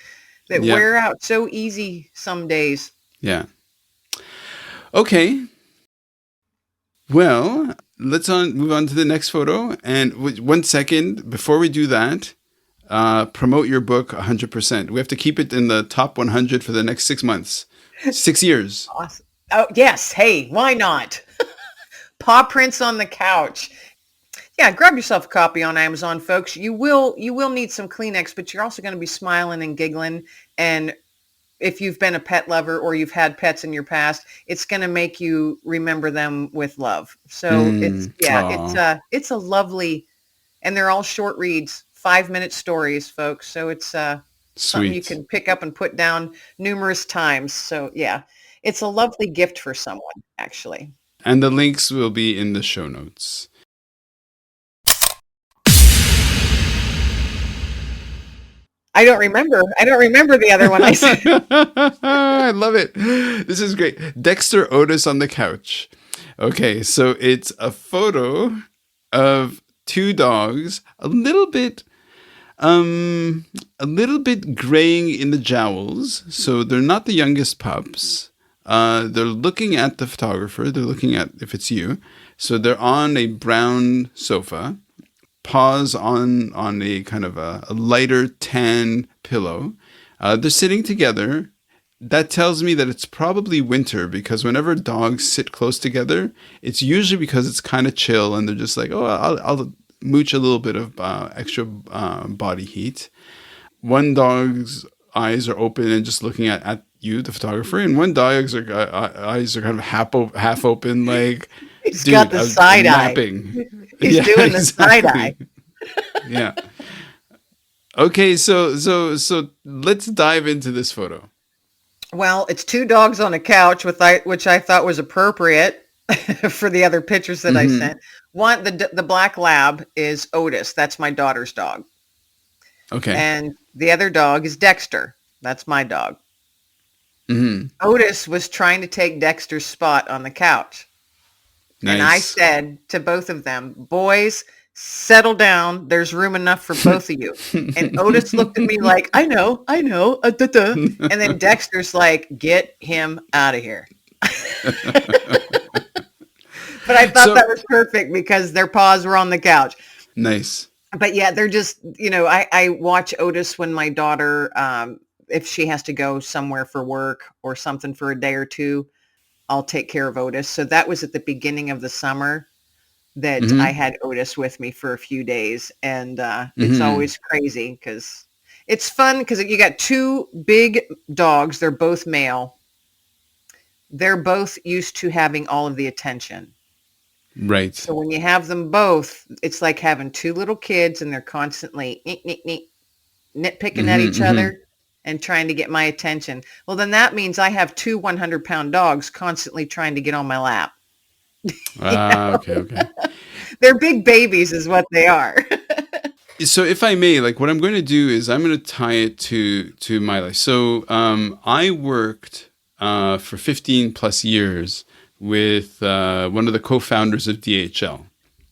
B: Yeah.
C: wear out so easy some days.
B: Yeah. Okay. Well, let's move on to the next photo. And 1 second before we do that, promote your book 100%. We have to keep it in the top 100 for the next 6 months, 6 years.
C: Awesome. Oh yes, hey, why not? Paw prints on the couch. Yeah, grab yourself a copy on Amazon, folks. You will need some Kleenex, but you're also going to be smiling and giggling. And if you've been a pet lover or you've had pets in your past, it's going to make you remember them with love. So
B: Mm. Aw,
C: it's a lovely, and they're all short reads, 5-minute stories, folks. So it's something you
B: sweet.
C: can pick up and put down numerous times. So yeah, it's a lovely gift for someone, actually.
B: And the links will be in the show notes.
C: I don't remember the other one I said.
B: I love it. This is great. Dexter Otis on the couch. Okay, so it's a photo of two dogs, um, a little bit graying in the jowls. So they're not the youngest pups. They're looking at the photographer. They're looking at if it's you. So they're on a brown sofa, paws on a kind of a lighter tan pillow. They're sitting together. That tells me that it's probably winter because whenever dogs sit close together, it's usually because it's kind of chill and they're just like, oh, I'll mooch a little bit of extra body heat. One dog's eyes are open and just looking at you, the photographer, and one dog's eyes are kind of half open, like,
C: He's got
B: dude,
C: the side
B: I'm
C: eye.
B: napping.
C: He's
B: Yeah,
C: doing the side eye.
B: exactly. Yeah. Okay, so let's dive into this photo.
C: Well, it's two dogs on a couch which I thought was appropriate for the other pictures that I
B: Mm-hmm.
C: sent. One, the black lab is Otis. That's my daughter's dog.
B: Okay.
C: And the other dog is Dexter. That's my dog.
B: Mm-hmm.
C: Otis was trying to take Dexter's spot on the couch. And I
B: Nice.
C: said to both of them, boys, settle down. There's room enough for both of you. And Otis looked at me like, I know, duh. And then Dexter's like, get him out of here. But I thought
B: So
C: that was perfect because their paws were on the couch.
B: nice.
C: But yeah, they're just, I watch Otis when my daughter, if she has to go somewhere for work or something for a day or two, I'll take care of Otis. So that was at the beginning of the summer that I
B: Mm-hmm.
C: had Otis with me for a few days. And it's
B: Mm-hmm.
C: always crazy because it's fun because you got two big dogs. They're both male. They're both used to having all of the attention.
B: Right.
C: So when you have them both, it's like having two little kids and they're constantly nitpicking at
B: Mm-hmm.
C: each
B: Mm-hmm.
C: other and trying to get my attention. Well, then that means I have two 100-pound dogs constantly trying to get on my lap.
B: Ah, okay, okay.
C: They're big babies is what they are.
B: So if I may, like, what I'm going to do is I'm going to tie it to my life. So I worked for 15 plus years with one of the co-founders of DHL,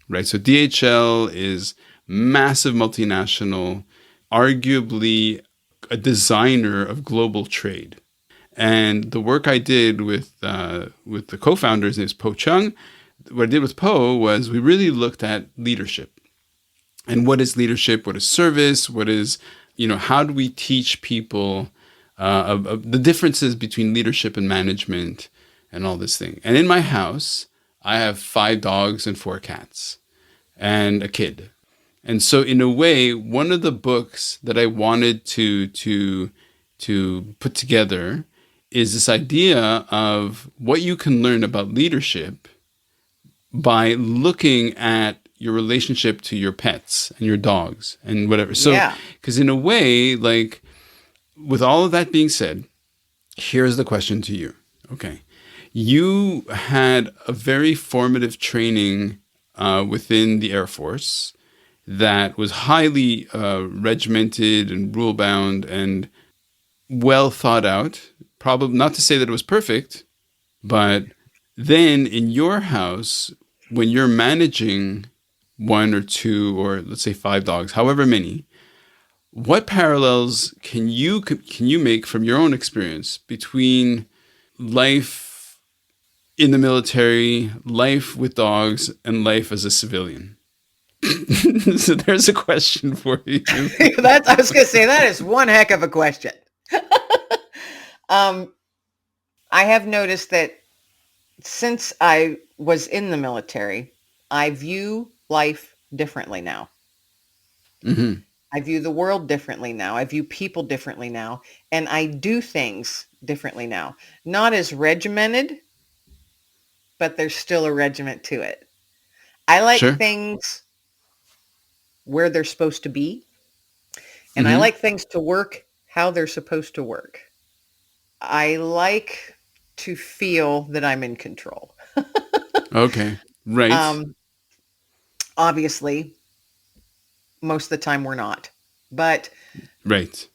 B: right? So DHL is massive multinational, arguably a designer of global trade. And the work I did with the co-founders is Po Chung. What I did with Po was we really looked at leadership. And what is leadership? What is service? What is, how do we teach people of the differences between leadership and management and all this thing? And in my house, I have 5 dogs and 4 cats and a kid. And so in a way, one of the books that I wanted to put together is this idea of what you can learn about leadership by looking at your relationship to your pets and your dogs and whatever. So,
C: Yeah.
B: because in a way, like, with all of that being said, here's the question to you. Okay. You had a very formative training within the Air Force that was highly regimented and rule bound and well thought out. Probably not to say that it was perfect, but then in your house, when you're managing one or two, or let's say 5 dogs, however many, what parallels can you make from your own experience between life in the military, life with dogs, and life as a civilian? So there's a question for you.
C: I was going to say that is one heck of a question. um, I have noticed that since I was in the military, I view life differently now.
B: Hmm.
C: I view the world differently now. I view people differently now. And I do things differently now. Not as regimented, but there's still a regiment to it. I like
B: Sure.
C: things where they're supposed to be, and I
B: Hmm.
C: like things to work how they're supposed to work. I like to feel that I'm in control.
B: Okay. Right.
C: Um, Obviously, most of the time we're not, but
B: Right.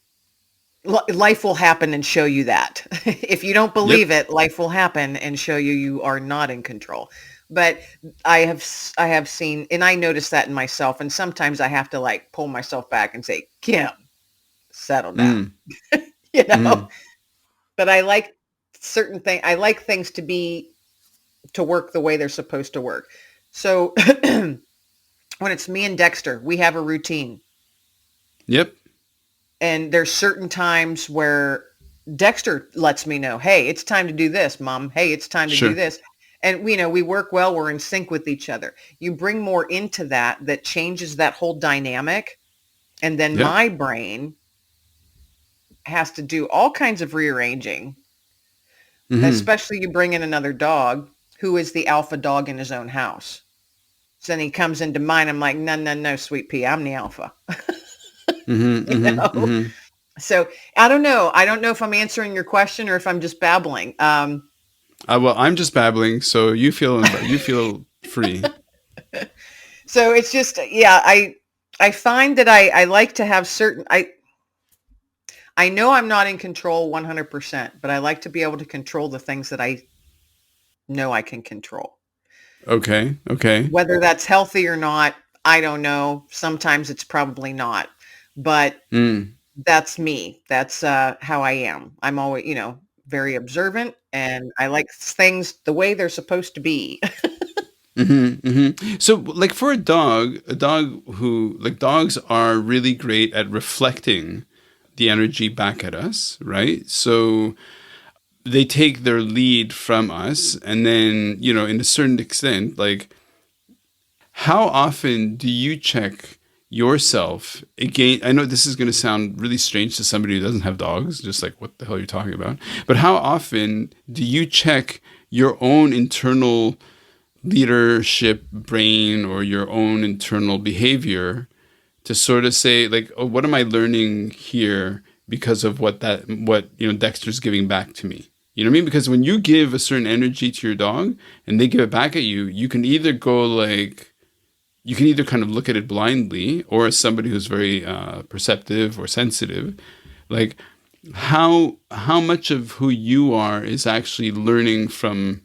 C: life will happen and show you that. If you don't
B: Yep.
C: believe it, life will happen and show you you are not in control. But I have seen, and I notice that in myself. And sometimes I have to like pull myself back and say, Kim, settle down,
B: Mm.
C: you know.
B: Mm.
C: But I like certain things. I like things to work the way they're supposed to work. So when it's me and Dexter, we have a routine.
B: Yep.
C: And there's certain times where Dexter lets me know, hey, it's time to do this, Mom. Hey, it's time to do
B: Sure.
C: this. And we work well. We're in sync with each other. You bring more into that changes that whole dynamic. And then
B: Yep.
C: my brain has to do all kinds of rearranging.
B: Hmm.
C: especially you bring in another dog who is the alpha dog in his own house. So then he comes into mine. I'm like, no, no, no, sweet pea. I'm the alpha,
B: Hmm.
C: you
B: Hmm.
C: know?
B: Hmm.
C: So I don't know. I don't know if I'm answering your question or if I'm just babbling.
B: Well, I'm just babbling, so you feel free.
C: So it's just, yeah, I find that I like to have certain, I know I'm not in control 100%, but I like to be able to control the things that I know I can control.
B: Okay. Okay.
C: Whether that's healthy or not, I don't know. Sometimes it's probably not, but
B: Mm.
C: that's me. That's how I am. I'm always, very observant, and I like things the way they're supposed to be.
B: Hmm. Hmm. So, like for a dog who like dogs are really great at reflecting the energy back at us, right? So they take their lead from us, and then in a certain extent, like how often do you check yourself again? I know this is going to sound really strange to somebody who doesn't have dogs, just like what the hell you're talking about. But how often do you check your own internal leadership brain or your own internal behavior to sort of say like, oh, what am I learning here because of what Dexter's giving back to me? You know what I mean? Because when you give a certain energy to your dog and they give it back at you, you can either kind of look at it blindly, or as somebody who's very perceptive or sensitive, like how much of who you are is actually learning from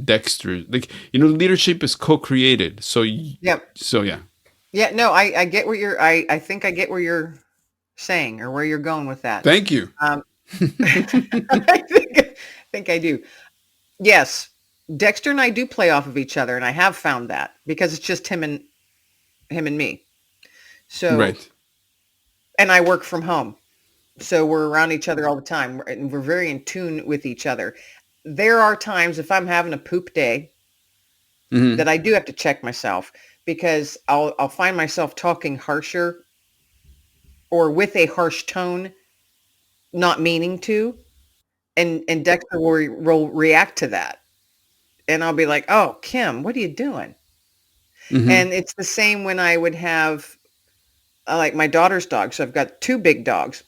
B: Dexter. Like leadership is co-created.
C: Yep.
B: So yeah.
C: Yeah, no, I get what I think I get where you're saying or where you're going with that.
B: Thank you.
C: Um, I think I do. Yes, Dexter and I do play off of each other, and I have found that because it's just him and me. So,
B: Right.
C: and I work from home, so we're around each other all the time, and we're very in tune with each other. There are times if I'm having a poop day
B: Hmm.
C: that I do have to check myself because I'll find myself talking harsher or with a harsh tone, not meaning to, and Dexter will react to that, and I'll be like, "Oh, Kim, what are you doing?"
B: Hmm.
C: And it's the same when I would have like my daughter's dog. So I've got two big dogs,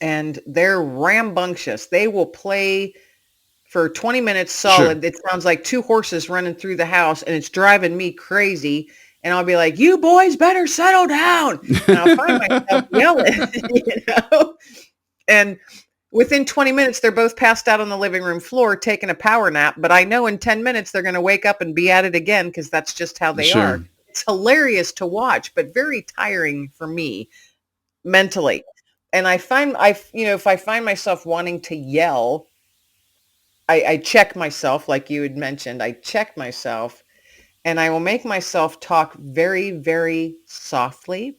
C: and they're rambunctious. They will play for 20 minutes
B: Sure.
C: solid. It sounds like two horses running through the house, and it's driving me crazy. And I'll be like, "You boys better settle down." And I'll find myself yelling, you know. And within 20 minutes, they're both passed out on the living room floor taking a power nap. But I know in 10 minutes, they're going to wake up and be at it again because that's just how they are.
B: Sure.
C: It's hilarious to watch, but very tiring for me mentally. And if I find myself wanting to yell, I check myself, like you had mentioned, I check myself and I will make myself talk very, very softly.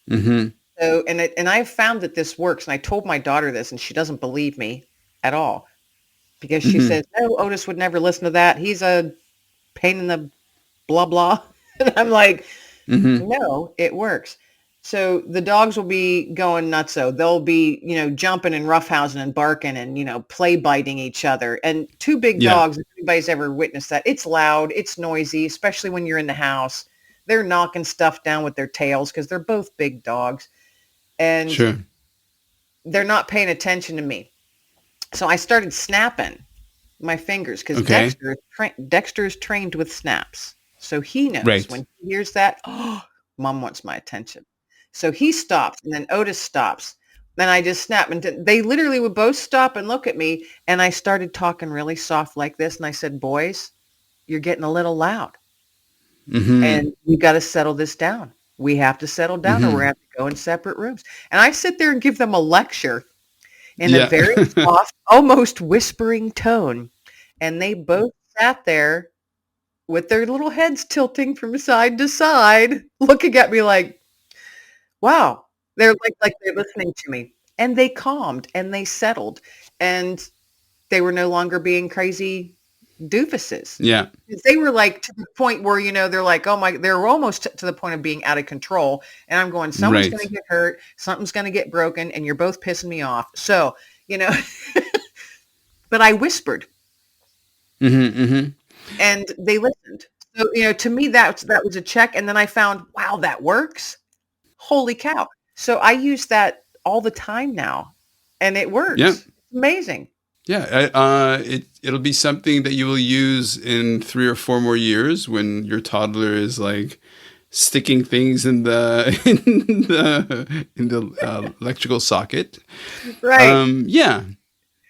B: Hmm.
C: So, and I've found that this works. And I told my daughter this and she doesn't believe me at all because she
B: Hmm.
C: says, no, Otis would never listen to that. He's a pain in the blah, blah. And I'm like,
B: Hmm.
C: no, it works. So the dogs will be going nutso. They'll be, jumping and roughhousing and barking and, play biting each other. And two big
B: Yeah.
C: dogs, if anybody's ever witnessed that, it's loud, it's noisy, especially when you're in the house. They're knocking stuff down with their tails because they're both big dogs and
B: Sure.
C: they're not paying attention to me. So I started snapping my fingers because
B: Okay.
C: Dexter is trained with snaps. So he knows
B: Right.
C: when he hears that, oh, mom wants my attention. So he stops and then Otis stops. Then I just snap and they literally would both stop and look at me. And I started talking really soft like this. And I said, boys, you're getting a little loud
B: Hmm.
C: and we got to settle this down. We have to settle down or we're going to
B: Hmm.
C: have to go in separate rooms. And I sit there and give them a lecture in a
B: Yeah.
C: very soft, almost whispering tone. And they both sat there with their little heads tilting from side to side, looking at me like, wow. They're like they're listening to me. And they calmed and they settled and they were no longer being crazy doofuses.
B: Yeah.
C: They were like to the point where, they're like, oh my, they're almost to the point of being out of control. And I'm going, someone's going
B: Right.
C: to get hurt, something's going to get broken, and you're both pissing me off. So, you know, but I whispered
B: Mm-hmm.
C: and they listened. So, to me, that was a check. And then I found, wow, that works. Holy cow. So I use that all the time now and it
B: Yeah.
C: works. It's amazing.
B: Yeah. It'll be something that you will use in 3 or 4 more years when your toddler is like sticking things in the electrical socket.
C: Right.
B: Yeah.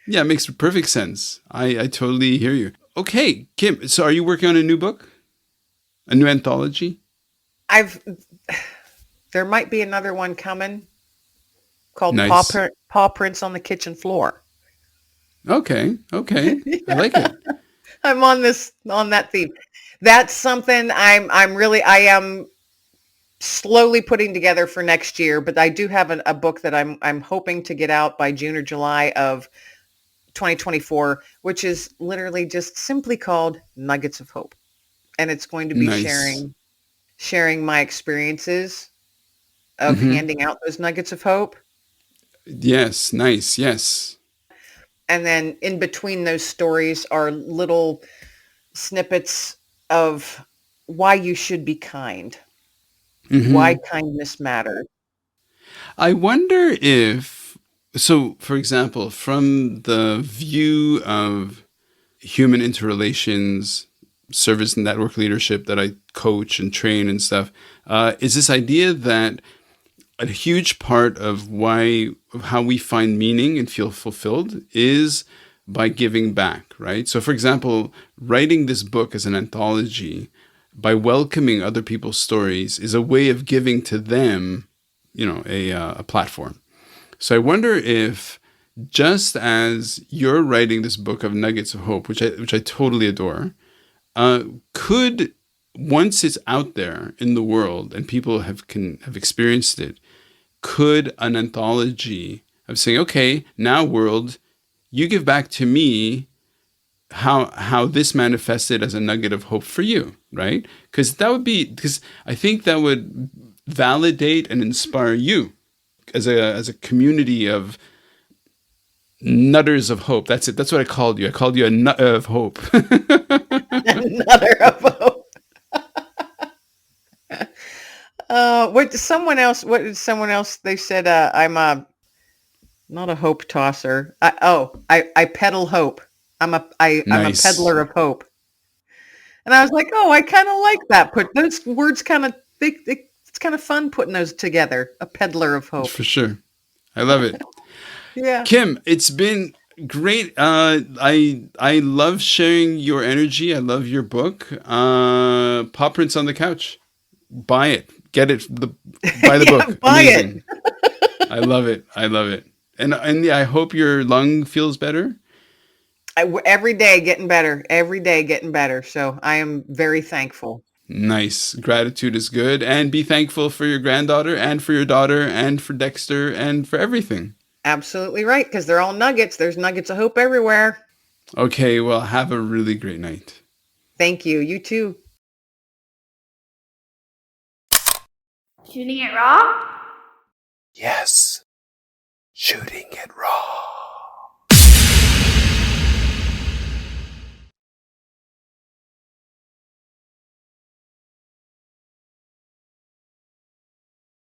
B: Yeah, it makes perfect sense. I totally hear you. Okay, Kim, so are you working on a new book? A new anthology?
C: I've There might be another one coming called
B: Nice.
C: Paw Prints on the Kitchen Floor.
B: Okay, okay. I like it.
C: I'm on that theme. That's something I am slowly putting together for next year, but I do have a book that I'm hoping to get out by June or July of 2024, which is literally just simply called Nuggets of Hope. And it's going to be
B: Nice.
C: sharing my experiences of
B: Mm-hmm.
C: handing out those nuggets of hope.
B: Yes, nice. Yes.
C: And then in between those stories are little snippets of why you should be kind, why
B: Mm-hmm.
C: kindness matters.
B: I wonder if, so for example, from the view of human interrelations, service and network leadership that I coach and train and stuff, is this idea that a huge part of how we find meaning and feel fulfilled is by giving back, right? So, for example, writing this book as an anthology by welcoming other people's stories is a way of giving to them, a platform. So, I wonder if just as you're writing this book of nuggets of hope, which I totally adore, uh, could once it's out there in the world and people have experienced it, could an anthology of saying, okay, now world, you give back to me how this manifested as a nugget of hope for you, right? Because I think that would validate and inspire you as a community of nutters of hope. That's it. That's what I called you. I called you a nut of hope.
C: Another of hope. What did someone else, they said, I'm not a hope tosser. I peddle hope. I'm a
B: Nice.
C: peddler of hope. And I was like, oh, I kind of like that. Put those words kind of, it's kind of fun putting those together. A peddler of hope.
B: For sure. I love it.
C: Yeah.
B: Kim, it's been great. I love sharing your energy. I love your book. Pawprints on the couch. Buy it. Get it. Buy the
C: Yeah,
B: book.
C: buy it.
B: Amazing. I love it. I love it. And yeah, I hope your lung feels better.
C: Every day getting better. Every day getting better. So I am very thankful.
B: Nice. Gratitude is good. And be thankful for your granddaughter and for your daughter and for Dexter and for everything.
C: Absolutely right, because they're all nuggets. There's nuggets of hope everywhere.
B: Okay, well, have a really great night.
C: Thank you. You too.
A: Shooting it raw?
B: Yes. Shooting it raw.